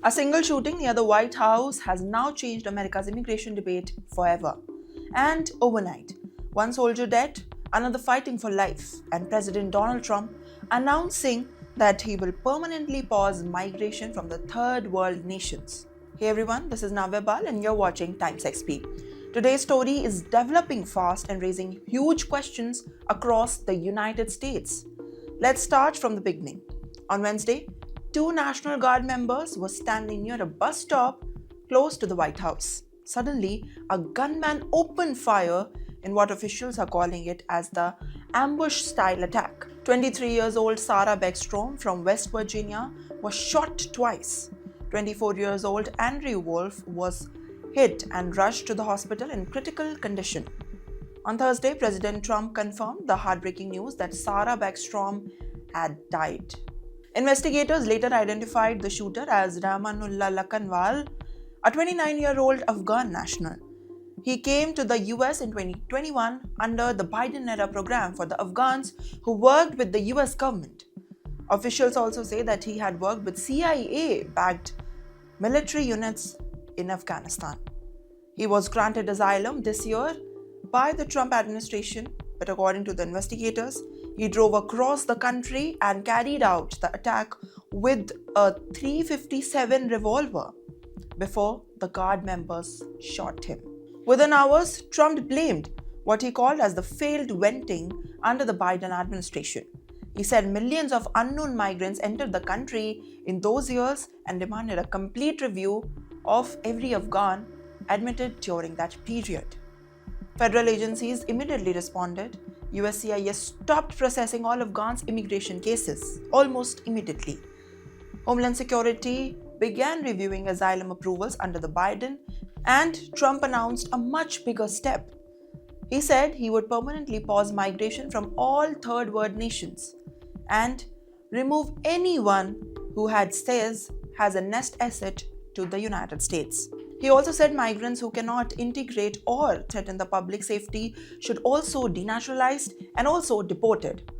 A single shooting near the White House has now changed America's immigration debate forever. And overnight, one soldier dead, another fighting for life, and President Donald Trump announcing that he will permanently pause migration from the third world nations. Hey everyone, this is Naavya BBal and you're watching TimesXP. Today's story is developing fast and raising huge questions across the United States. Let's start from the beginning. On Wednesday, two National Guard members were standing near a bus stop close to the White House. Suddenly, a gunman opened fire in what officials are calling it as the ambush-style attack. 23 years old Sarah Beckstrom from West Virginia was shot twice. 24 years old Andrew Wolf was hit and rushed to the hospital in critical condition. On Thursday, President Trump confirmed the heartbreaking news that Sarah Beckstrom had died. Investigators later identified the shooter as Rahmanullah Lakhanwal, a 29-year-old Afghan national. He came to the US in 2021 under the Biden-era program for the Afghans who worked with the US government. Officials also say that he had worked with CIA-backed military units in Afghanistan. He was granted asylum this year by the Trump administration, but according to the investigators, he drove across the country and carried out the attack with a .357 revolver before the Guard members shot him. Within hours, Trump blamed what he called as the failed venting under the Biden administration. He said millions of unknown migrants entered the country in those years and demanded a complete review of every Afghan admitted during that period. Federal agencies immediately responded. USCIS stopped processing all Afghans' immigration cases almost immediately. Homeland Security began reviewing asylum approvals under the Biden, and Trump announced a much bigger step. He said he would permanently pause migration from all third world nations and remove anyone who says has a nest asset to the United States. He also said migrants who cannot integrate or threaten the public safety should also be denaturalized and also deported.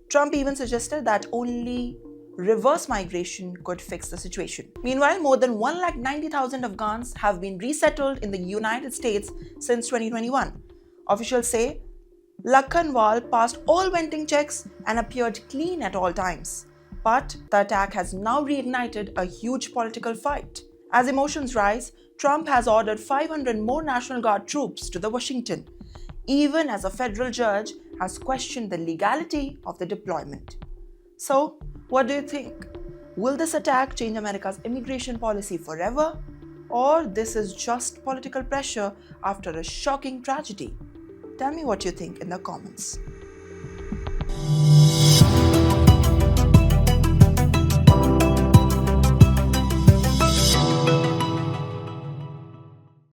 Trump even suggested that only reverse migration could fix the situation. Meanwhile, more than 190,000 Afghans have been resettled in the United States since 2021. Officials say Lakhanwal passed all venting checks and appeared clean at all times. But the attack has now reignited a huge political fight. As emotions rise, Trump has ordered 500 more National Guard troops to Washington, even as a federal judge has questioned the legality of the deployment. So, what do you think? Will this attack change America's immigration policy forever? Or this is just political pressure after a shocking tragedy? Tell me what you think in the comments.